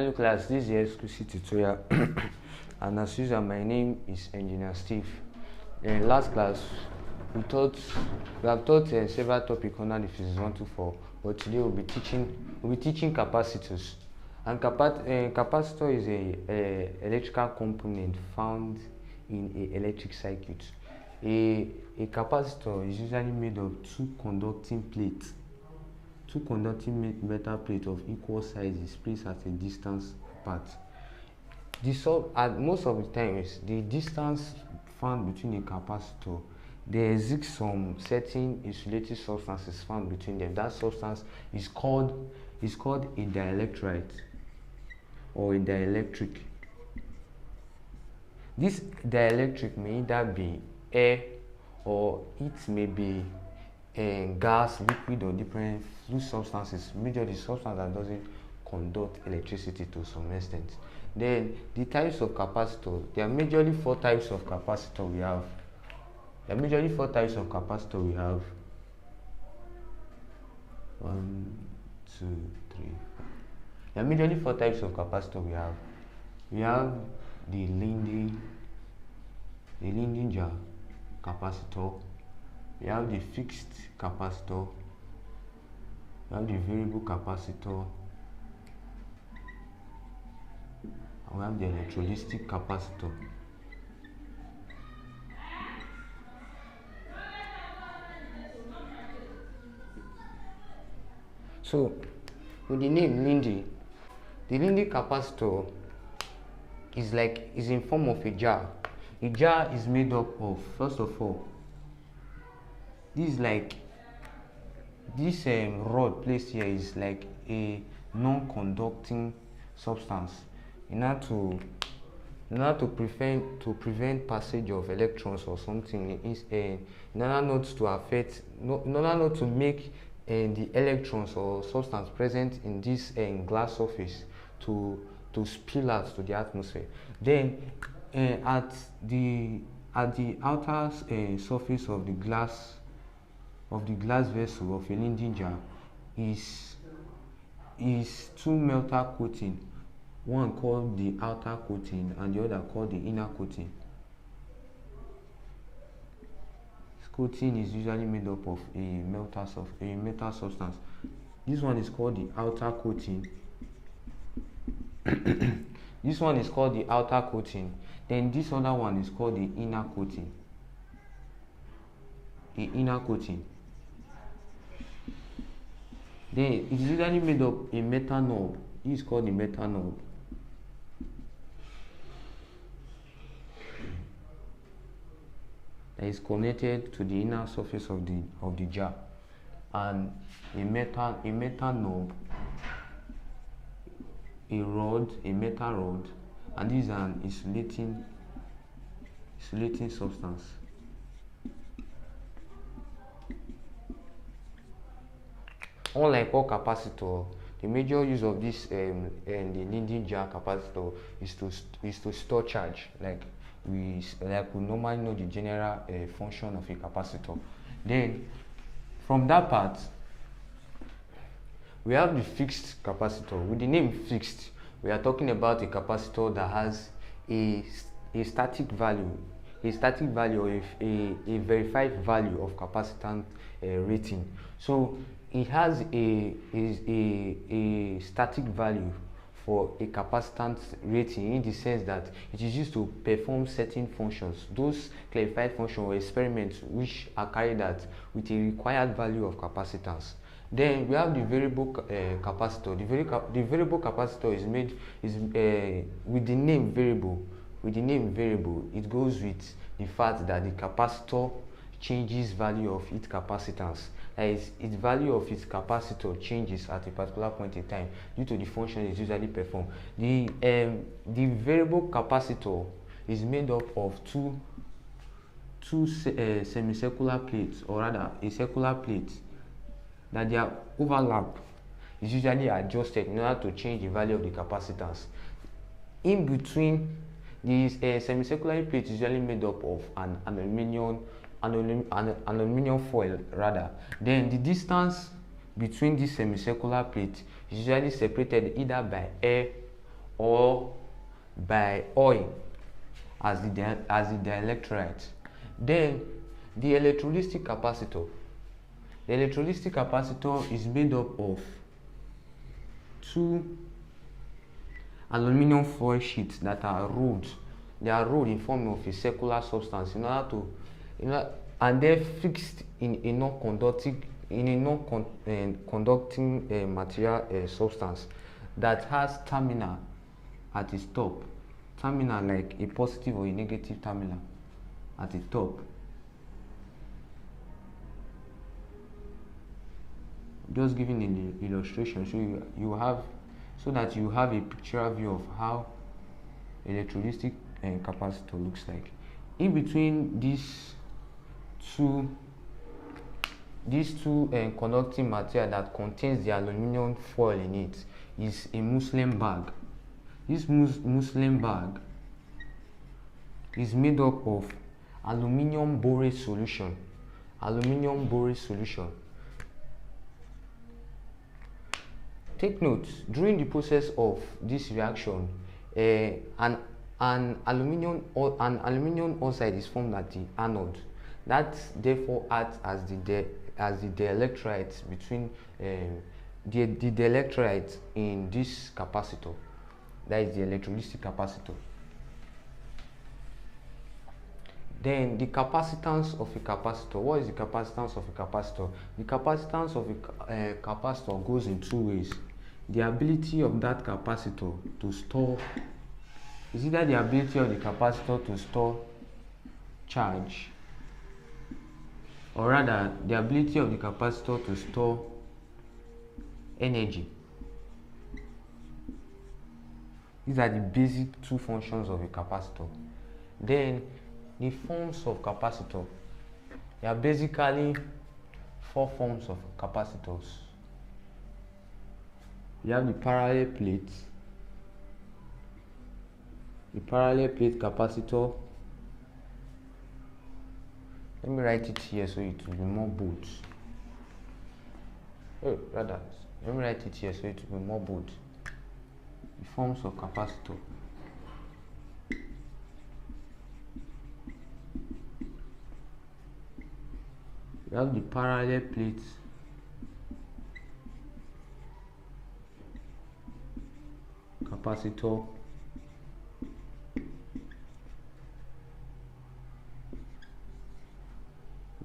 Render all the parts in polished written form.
Hello class, this is the exquisite tutorial and as usual my name is Engineer Steve. In last class we have taught several topics under the physics 124, but today we'll be teaching capacitors. And capacitor is a electrical component found in a electric circuit. A capacitor is usually made of two conducting metal plates of equal sizes placed at a distance apart. Most of the times, the distance found between a capacitor, there exists some certain insulating substances found between them. That substance is called a dielectrite or a dielectric. This dielectric may either be air or it may be gas, liquid, or different fluid substances. Majorly substance that doesn't conduct electricity to some extent. Then the types of capacitor, there are majorly four types of capacitor we have. One, two, three, four. There are majorly four types of capacitor we have. We have the Linding jar capacitor. We have the fixed capacitor, we have the variable capacitor, and we have the electrolytic capacitor. So, with the name Lindy, the Lindy capacitor is in form of a jar. A jar is made up of, first of all, this rod placed here is like a non-conducting substance. In order to prevent passage of electrons or something, in order not to make the electrons or substance present in this glass surface to spill out to the atmosphere. Then at the outer surface of the glass vessel of a Linding jar is two metal coating, one called the outer coating and the other called the inner coating. This coating is usually made up of a metal substance. This one is called the outer coating. This one is called the outer coating. Then this other one is called the inner coating. Then it is usually made of a metal knob. This is called the metal knob. That is connected to the inner surface of the jar, and a metal knob, a metal rod, and this is an insulating substance. Unlike all capacitor, the major use of this the Linding jar capacitor is to store charge, like we normally know the general function of a capacitor. Then from that part we have the fixed capacitor. With the name fixed, we are talking about a capacitor that has a static value or a verified value of capacitance rating. So it has a static value for a capacitance rating, in the sense that it is used to perform certain functions, those clarified functions or experiments which are carried out with a required value of capacitance. Then we have the variable capacitor. The variable capacitor is with the name variable. It goes with the fact that the capacitor changes value of its capacitance. That is, its value of its capacitor changes at a particular point in time due to the function it usually performs. The variable capacitor is made up of two semicircular plates, or rather a circular plate, that their overlap is usually adjusted in order to change the value of the capacitance. In between, these semicircular plate is usually made up of an aluminum foil rather. Then the distance between this semicircular plate is usually separated either by air or by oil as the dielectrolyte. Then the electrolytic capacitor. The electrolytic capacitor is made up of two aluminum foil sheets that are rolled. They are rolled in form of a circular substance in order to, and they're fixed in a non-conducting material substance that has terminal at its top. Terminal like a positive or a negative terminal at the top. Just giving an illustration so that you have a pictorial view of how electrolytic capacitor looks like. In between these two conducting material that contains the aluminum foil in it is a muslin bag. This muslin bag is made up of aluminum borate solution. Take note, during the process of this reaction, an aluminum oxide is formed at the anode. That therefore acts as the dielectrolyte between the dielectrolyte in this capacitor. That is the electrolytic capacitor. Then the capacitance of a capacitor. What is the capacitance of a capacitor? The capacitance of a capacitor goes in two ways. The ability of that capacitor to store is either the ability of the capacitor to store charge, or rather the ability of the capacitor to store energy. These are the basic two functions of a capacitor. Then the forms of capacitor. There are basically four forms of capacitors. You have the parallel plate capacitor. Let me write it here so it will be more bold. Let me write it here so it will be more bold. The forms of capacitor. You have the parallel plate capacitor.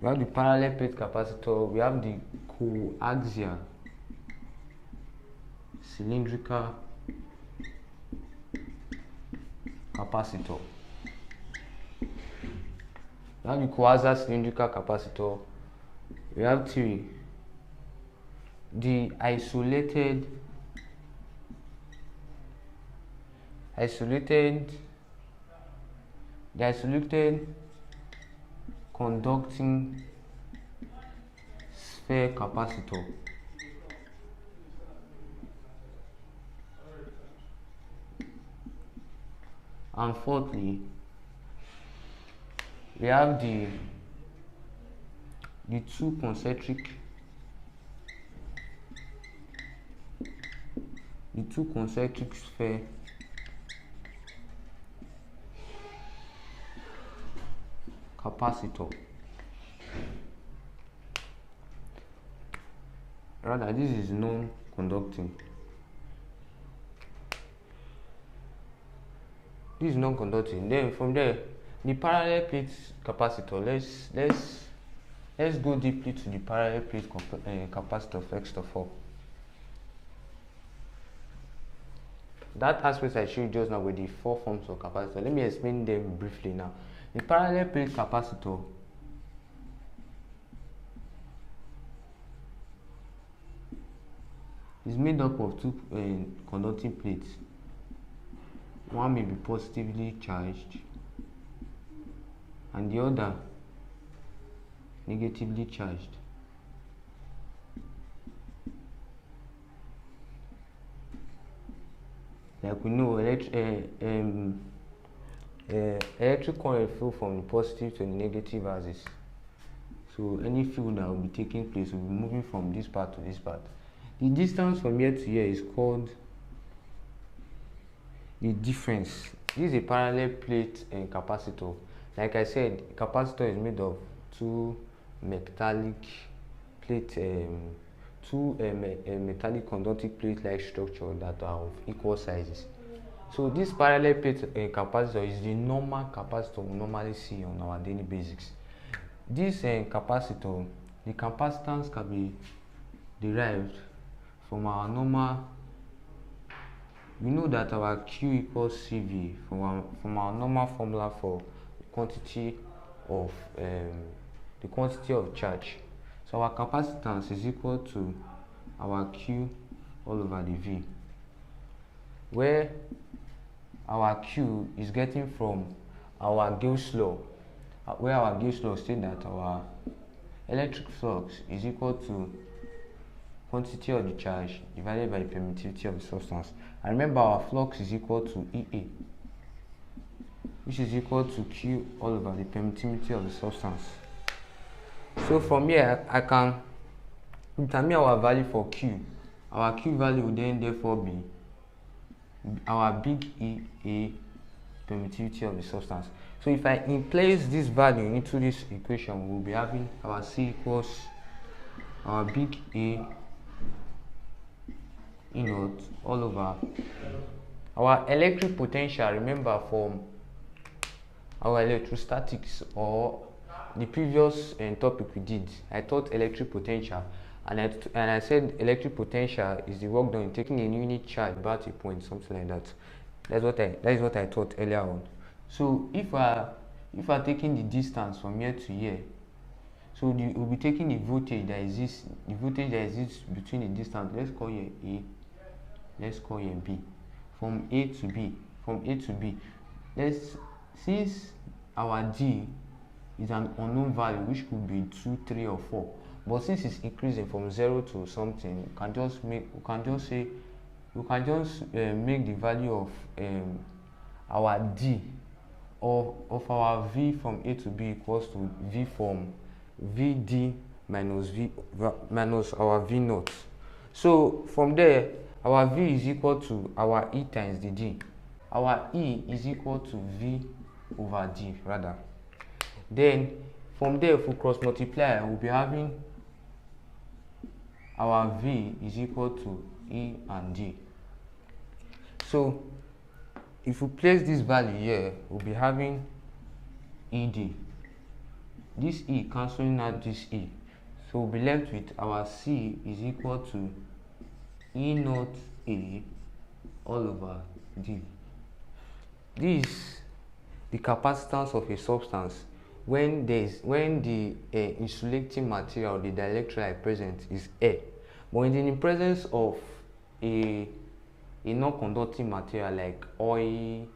We have the parallel plate capacitor. We have the coaxial cylindrical capacitor. We have the coaxial cylindrical capacitor. We have three. The isolated conducting sphere capacitor. And fourthly, we have the two concentric sphere capacitor. Rather, this is non-conducting. This is non-conducting. Then from there, the parallel plate capacitor. Let's go deeply to the parallel plate capacitor first of all. That aspect I showed you just now with the four forms of capacitor. Let me explain them briefly now. The parallel plate capacitor is made up of two conducting plates. One may be positively charged and the other negatively charged. Like we know, electric current flow from the positive to the negative axis. So any field that will be taking place will be moving from this part to this part. The distance from here to here is called the difference. This is a parallel plate and capacitor. Like I said, capacitor is made of two metallic plate, metallic conducting plate-like structure that are of equal sizes. So this parallel plate capacitor is the normal capacitor we normally see on our daily basics. This capacitor, the capacitance can be derived from our normal. We know that our Q equals CV from our normal formula for quantity of the quantity of charge. So our capacitance is equal to our Q all over the V, where our Q is getting from our Gauss law, where our Gauss law states that our electric flux is equal to quantity of the charge divided by the permittivity of the substance. And remember, our flux is equal to EA, which is equal to Q all over the permittivity of the substance. So from here, I can determine our value for Q. Our Q value will then therefore be our big EA permittivity of the substance. So if I place this value into this equation, we'll be having our C equals our big A E naught all over our electric potential. Remember, from our electrostatics or the previous topic we did, I taught electric potential, and I said electric potential is the work done in taking a unit charge about a point, something like that. That is what I taught earlier on. So if we're taking the distance from here to here, so we'll be taking the voltage that exists between the distance. Let's call here A, let's call here B, from A to B. Since our D is an unknown value, which could be 2, 3, or 4, but since it's increasing from 0 to something, we can just make the value of our D of our V from A to B equals to V from VD minus our V naught. So from there, our V is equal to our E times the D. Our E is equal to V over D rather. Then from there, if we cross multiply, we'll be having our V is equal to E and D. So if we place this value here, we'll be having ED. This E cancelling out this E. So we'll be left with our C is equal to E naught A all over D. This the capacitance of a substance when the insulating material, the dielectrolyte present, is air. But in the presence of a non-conducting material like oil,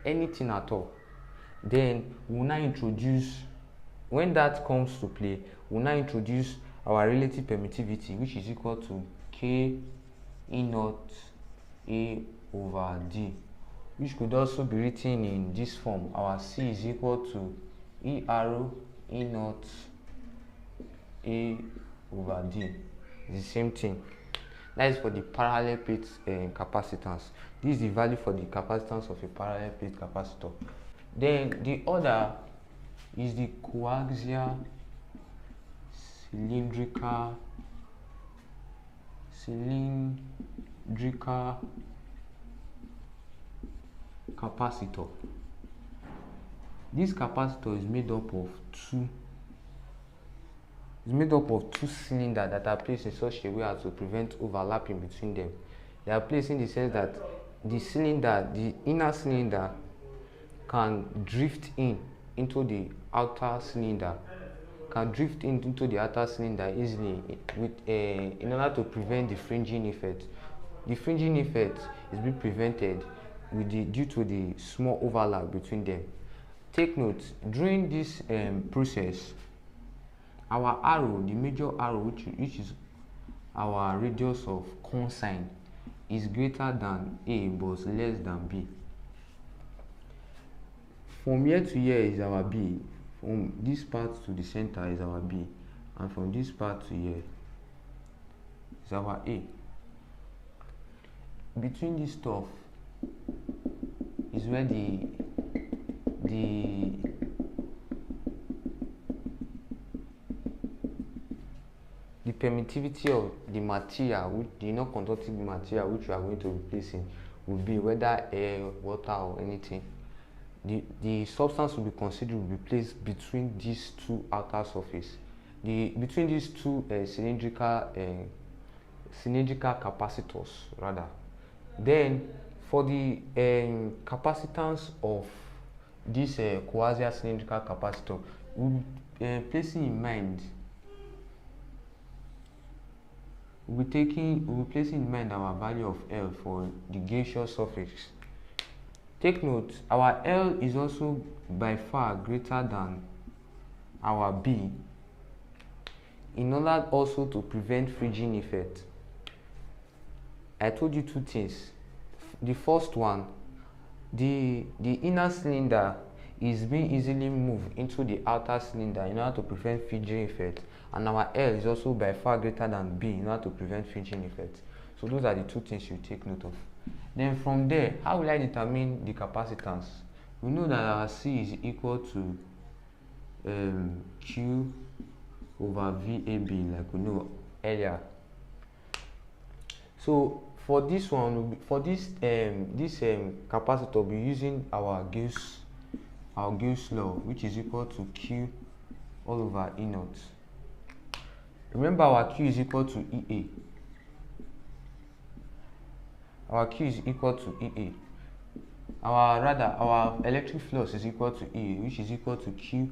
anything at all, then we'll now introduce, when that comes to play, we'll now introduce our relative permittivity, which is equal to K E naught A over D, which could also be written in this form. Our C is equal to E arrow E naught A over D. It's the same thing. That is for the parallel plate capacitance. This is the value for the capacitance of a parallel plate capacitor. Then the other is the coaxial cylindrical capacitor. This capacitor is made up of two cylinders that are placed in such a way as to prevent overlapping between them. They are placed in the sense that the inner cylinder can drift into the outer cylinder, easily in order to prevent the fringing effect. The fringing effect is being prevented due to the small overlap between them. Take note, during this process, our arrow, the major arrow, which is our radius of consign, is greater than A but less than B. From here to here is our B. From this part to the center is our B, and from this part to here is our A. Between this stuff, is where the permittivity of the material, the non-conductive material which we are going to be placing, will be whether air, water, or anything. The substance will be considered will be placed between these two outer surface, between these two cylindrical capacitors rather. Then for the capacitance of this quasi-cylindrical capacitor, we'll be placing in mind, we'll be placing in mind our value of L for the gaseous surface. Take note, our L is also by far greater than our B, in order also to prevent fridging effect. I told you two things. The first one, the inner cylinder is being easily moved into the outer cylinder in order to prevent fridging effect, and our L is also by far greater than B in order to prevent fridging effect. So those are the two things you take note of. Then from there, how will I determine the capacitance? We know that our C is equal to Q over VAB, like we know earlier. So for this one, for this capacitor, we'll be using our Gauss law, which is equal to Q all over E naught. Remember, our Q is equal to EA. Our Q is equal to EA. Our electric flux is equal to E, which is equal to Q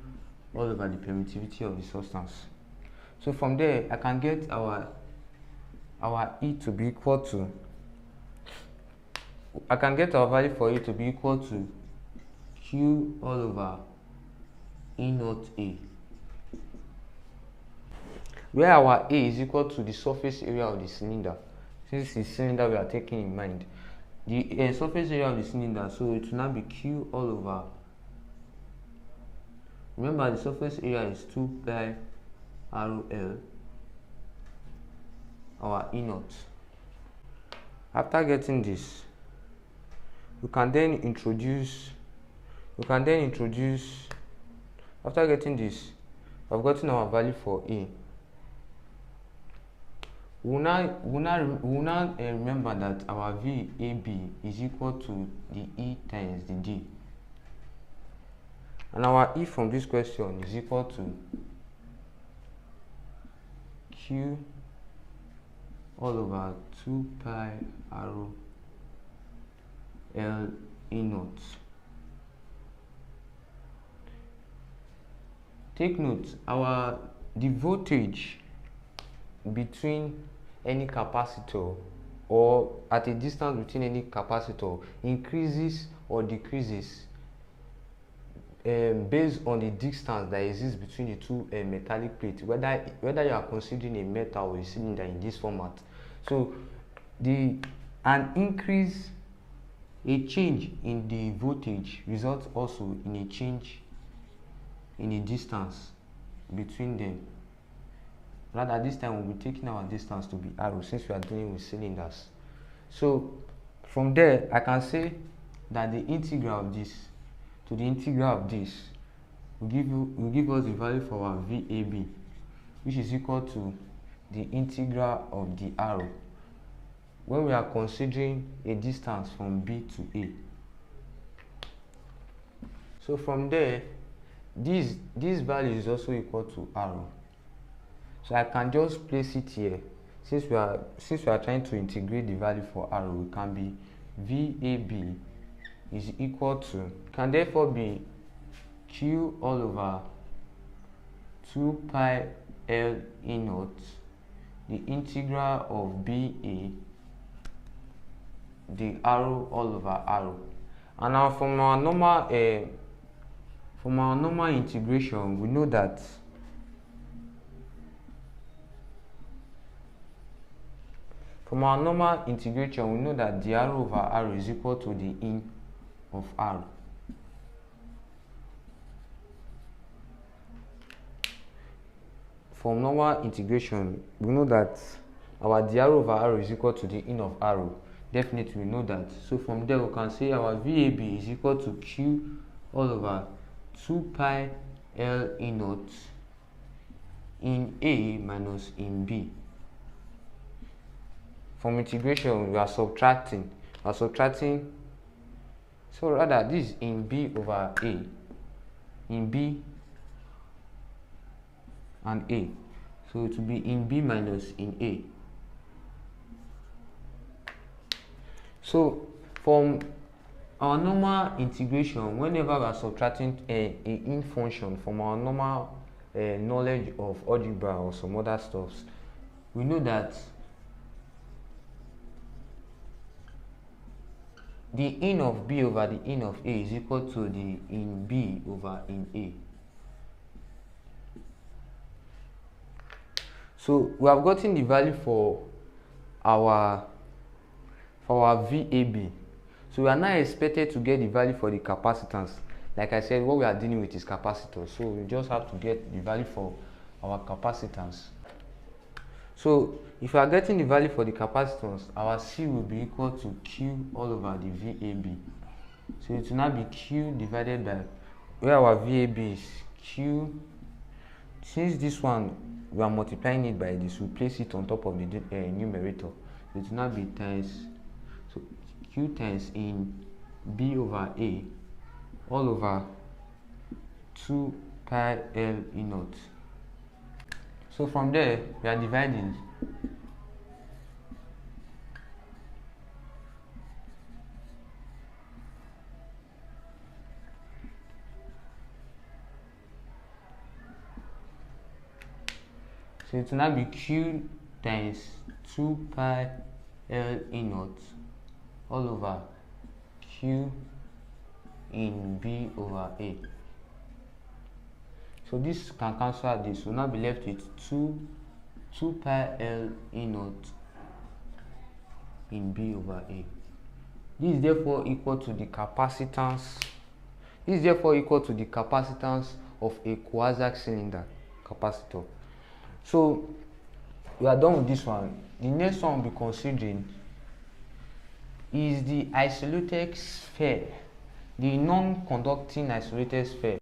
all over the permittivity of the substance. So from there, I can get our E to be equal to, I can get our value for E to be equal to Q all over E naught A, where our A is equal to the surface area of the cylinder. Since it's cylinder we are taking in mind, the surface area of the cylinder, so it will now be Q all over, remember the surface area is 2 pi RL, our E naught. After getting this, we can then introduce, after getting this, I've gotten our value for E. We will now remember that our VAB is equal to the E times the D. And our E from this question is equal to Q all over 2 pi R L E naught. Take note, the voltage between any capacitor, or at a distance between any capacitor, increases or decreases based on the distance that exists between the two metallic plates, whether you are considering a metal or a cylinder in this format. So a change in the voltage results also in a change in the distance between them. Rather, this time we'll be taking our distance to be arrow, since we are dealing with cylinders. So from there, I can say that the integral of this to the integral of this will give us the value for our VAB, which is equal to the integral of the arrow when we are considering a distance from B to A. So from there, this value is also equal to arrow. So I can just place it here. Since we are trying to integrate the value for arrow, it can be VAB is equal to, can therefore be Q all over 2 pi L E naught, the integral of BA, the arrow all over arrow. And now from our normal integration, we know that the arrow over arrow is equal to the in of arrow. From normal integration, we know that our d arrow over arrow is equal to the in of arrow. Definitely we know that. So from there we can say our VAB is equal to Q all over 2 pi L E naught in A minus in B. From integration we are subtracting. So rather this is in B over A, in B and A. So it will be in B minus in A. So from our normal integration, whenever we are subtracting a in function from our normal knowledge of algebra or some other stuffs, we know that the in of B over the in of A is equal to the in B over in A. So we have gotten the value for our VAB. So we are now expected to get the value for the capacitance. Like I said, what we are dealing with is capacitors. So we just have to get the value for our capacitance. So if we are getting the value for the capacitance, our C will be equal to Q all over the VAB. So it will now be Q divided by, where our VAB is Q. Since this one we are multiplying it by this, we place it on top of the numerator. So it will now be times, so Q times in B over A all over 2 pi L E naught. So from there we are dividing. So it will now be Q times 2 pi L E naught all over Q in B over A. So this can cancel out this. We'll now be left with 2 pi L E naught in B over A. This is therefore equal to the capacitance. This is therefore equal to the capacitance of a quasi cylinder capacitor. So we are done with this one. The next one we'll be considering is the isolated sphere, the non-conducting isolated sphere.